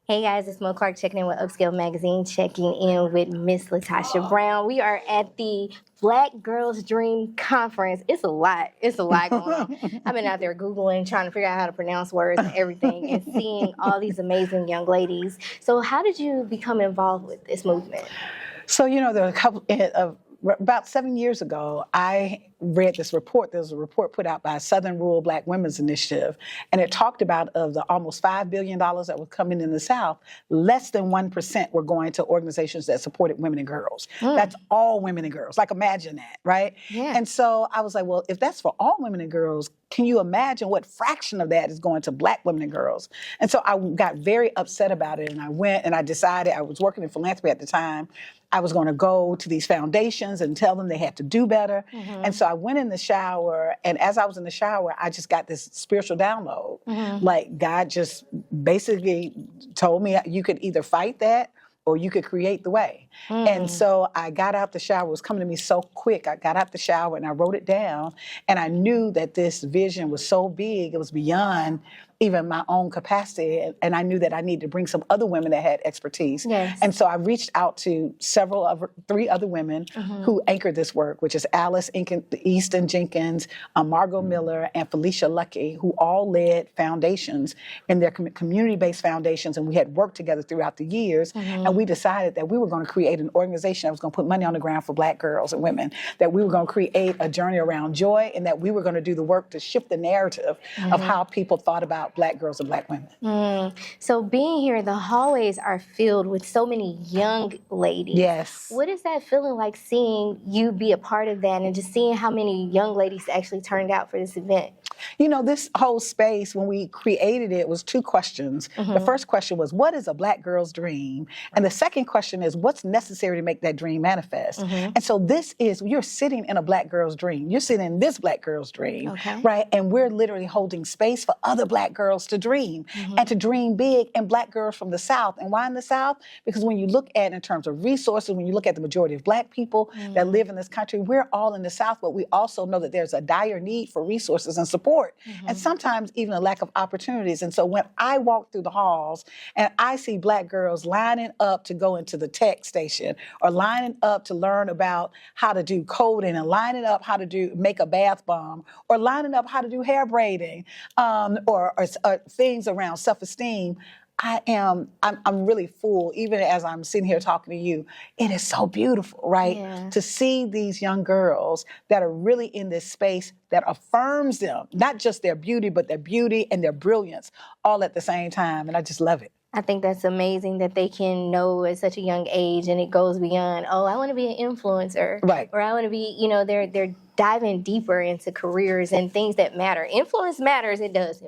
Hey guys, it's Mo Clark checking in with Upscale Magazine, checking in with Miss LaTosha Brown. We are at the Black Girls Dream Conference. It's a lot. It's a lot going on. I've been out there Googling, trying to figure out how to pronounce words and everything, and seeing all these amazing young ladies. So how did you become involved with this movement? So, there are a couple of about 7 years ago, I read this report. There was a report put out by Southern Rural Black Women's Initiative, and it talked about of the almost $5 billion that was coming in the South, less than 1% were going to organizations that supported women and girls. That's all women and girls. Like, imagine that, right? Yeah. And so I was like, well, if that's for all women and girls, can you imagine what fraction of that is going to Black women and girls? And so I got very upset about it, and I went and I decided, I was working in philanthropy at the time, I was going to go to these foundations and tell them they had to do better. And so I went in the shower, and as I was in the shower, I just got this spiritual download. Like, God just basically told me you could either fight that or you could create the way. And so I got out the shower. It was coming to me so quick. I got out the shower and I wrote it down, and I knew that this vision was so big, it was beyond even my own capacity. And I knew that I needed to bring some other women that had expertise. Yes. And so I reached out to three other women who anchored this work, which is Alice Easton Jenkins, Margot Miller, and Felicia Lucky, who all led foundations in their community-based foundations. And we had worked together throughout the years. And we decided that we were going to create an organization that was going to put money on the ground for Black girls and women, that we were going to create a journey around joy, and that we were going to do the work to shift the narrative of how people thought about Black girls and Black women. So being here, the hallways are filled with so many young ladies. Yes. What is that feeling like, seeing you be a part of that and just seeing how many young ladies actually turned out for this event? This whole space, when we created it, was two questions. The first question was, what is a Black girl's dream? And the second question is, what's necessary to make that dream manifest? And so you're sitting in a Black girl's dream. You're sitting in this Black girl's dream, right? And we're literally holding space for other Black girls to dream and to dream big, and Black girls from the South. And why in the South? Because when you look at, in terms of resources, when you look at the majority of Black people that live in this country, we're all in the South, but we also know that there's a dire need for resources and support. And sometimes even a lack of opportunities. And so when I walk through the halls and I see Black girls lining up to go into the tech station, or lining up to learn about how to do coding, and lining up how to make a bath bomb, or lining up how to do hair braiding, or things around self-esteem, I'm really full, even as I'm sitting here talking to you. It is so beautiful, right? Yeah. To see these young girls that are really in this space that affirms them, not just their beauty, but their beauty and their brilliance all at the same time. And I just love it. I think that's amazing that they can know at such a young age, and it goes beyond, oh, I want to be an influencer. Right. Or I want to be, they're diving deeper into careers and things that matter. Influence matters. It does.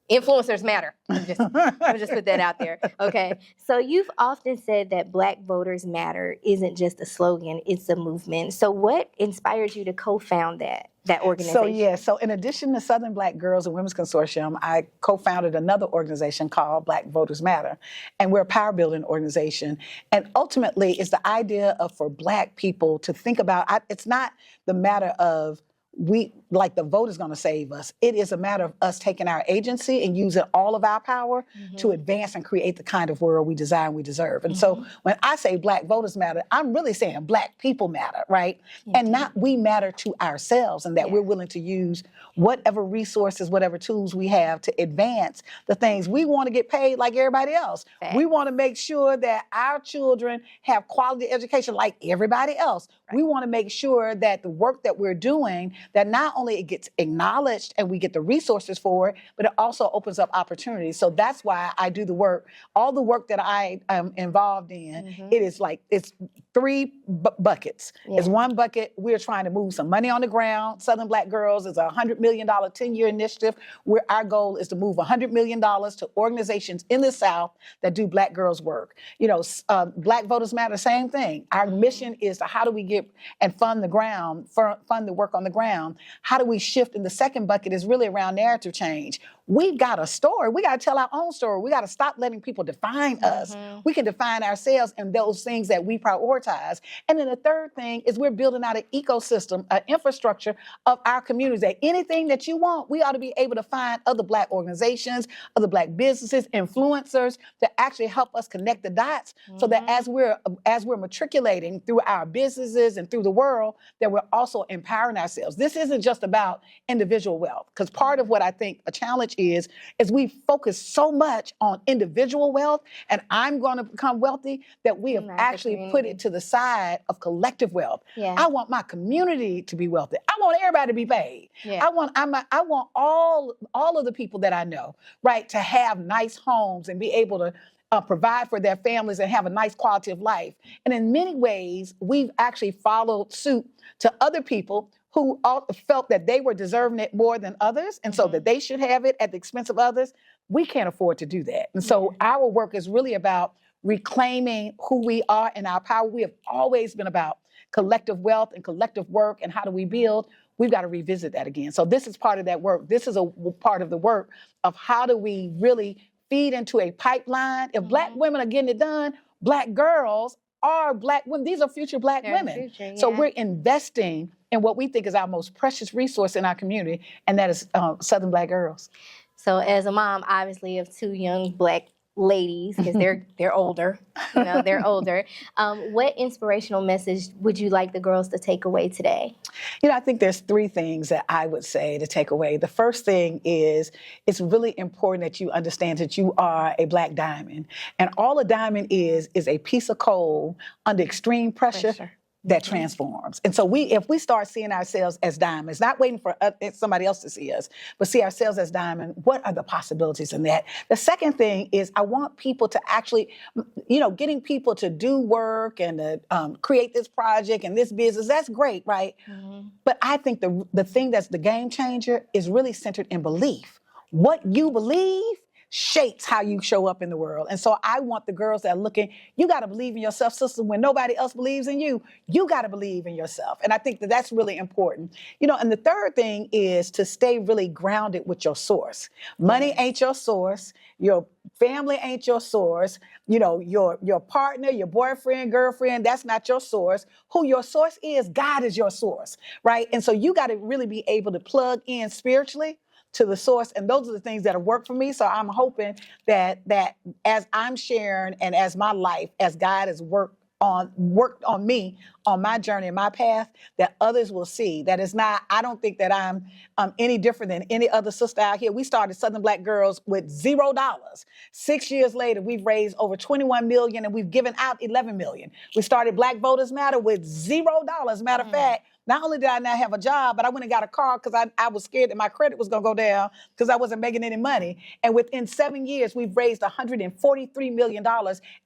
Influencers matter. I'll just put that out there. Okay. So you've often said that Black voters matter isn't just a slogan, it's a movement. So what inspired you to co-found that organization? So in addition to Southern Black Girls and Women's Consortium, I co-founded another organization called Black Voters Matter. And we're a power building organization. And ultimately, it's the idea for Black people to think about, it's not the matter of the vote is going to save us. It is a matter of us taking our agency and using all of our power to advance and create the kind of world we desire and we deserve. And so when I say Black voters matter, I'm really saying Black people matter, right? And not we matter to ourselves, and that we're willing to use whatever resources, whatever tools we have to advance the things. We want to get paid like everybody else. Fact. We want to make sure that our children have quality education like everybody else. Right. We want to make sure that the work that we're doing, that not only it gets acknowledged and we get the resources for it, but it also opens up opportunities. So that's why I do the work. All the work that I am involved in, it's three buckets. Yeah. It's one bucket, we're trying to move some money on the ground. Southern Black Girls is a $100 million 10-year initiative where our goal is to move $100 million to organizations in the South that do Black girls work. Black Voters Matter, same thing. Our mission is to how do we get and fund the work on the ground. How do we shift? And the second bucket is really around narrative change. we've got a story. We got to tell our own story. We got to stop letting people define us. We can define ourselves and those things that we prioritize. And then the third thing is we're building out an ecosystem, an infrastructure of our communities, that anything that you want, we ought to be able to find other Black organizations, other Black businesses, influencers to actually help us connect the dots so that as we're matriculating through our businesses and through the world, that we're also empowering ourselves. This isn't just about individual wealth, because part of what I think a challenge is we focus so much on individual wealth and I'm going to become wealthy that we have actually put it to the side of collective wealth. I want my community to be wealthy. I want everybody to be paid. I want all of the people that I know, right, to have nice homes and be able to provide for their families and have a nice quality of life. And in many ways, we've actually followed suit to other people who felt that they were deserving it more than others, and so that they should have it at the expense of others. We can't afford to do that. And so our work is really about reclaiming who we are and our power. We have always been about collective wealth and collective work and how do we build. We've got to revisit that again. So this is part of that work. This is a part of the work of how do we really feed into a pipeline. If Black women are getting it done, Black girls are Black women. These are future Black women. So we're investing in what we think is our most precious resource in our community, and that is Southern Black girls. So as a mom, obviously, of two young Black ladies, because they're older, they're older. What inspirational message would you like the girls to take away today? I think there's three things that I would say to take away. The first thing is it's really important that you understand that you are a Black diamond. And all a diamond is a piece of coal under extreme pressure that transforms. And so if we start seeing ourselves as diamonds, not waiting for somebody else to see us, but see ourselves as diamond, what are the possibilities in that? The second thing is I want people to actually, getting people to do work and to create this project and this business, that's great, right? But I think the thing that's the game changer is really centered in belief. What you believe shapes how you show up in the world. And so I want the girls that are looking, you got to believe in yourself, sister. When nobody else believes in you, you got to believe in yourself. And I think that that's really important. And the third thing is to stay really grounded with your source. Money ain't your source. Your family ain't your source. Your partner, your boyfriend, girlfriend, that's not your source. Who your source is, God is your source, right? And so you got to really be able to plug in spiritually to the source. And those are the things that have worked for me. So I'm hoping that as I'm sharing and as my life, as God has worked on me, on my journey and my path, that others will see that it's not, I don't think that I'm any different than any other sister out here. We started Southern Black Girls with $0. 6 years later, we've raised over 21 million and we've given out 11 million. We started Black Voters Matter with $0. Matter of fact, not only did I not have a job, but I went and got a car because I was scared that my credit was going to go down because I wasn't making any money. And within 7 years, we've raised $143 million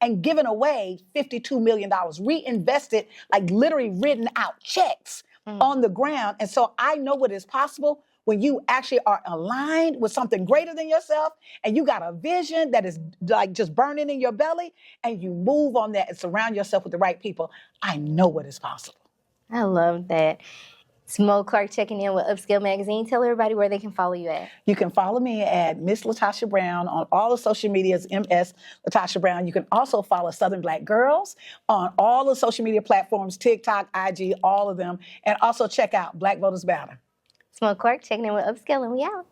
and given away $52 million, reinvested, like literally written out checks on the ground. And so I know what is possible when you actually are aligned with something greater than yourself and you got a vision that is like just burning in your belly and you move on that and surround yourself with the right people. I know what is possible. I love that. It's Mo Clark checking in with Upscale Magazine. Tell everybody where they can follow you at. You can follow me at Miss LaTosha Brown on all the social medias, MS LaTosha Brown. You can also follow Southern Black Girls on all the social media platforms, TikTok, IG, all of them. And also check out Black Voters Matter. It's Mo Clark checking in with Upscale, and we out.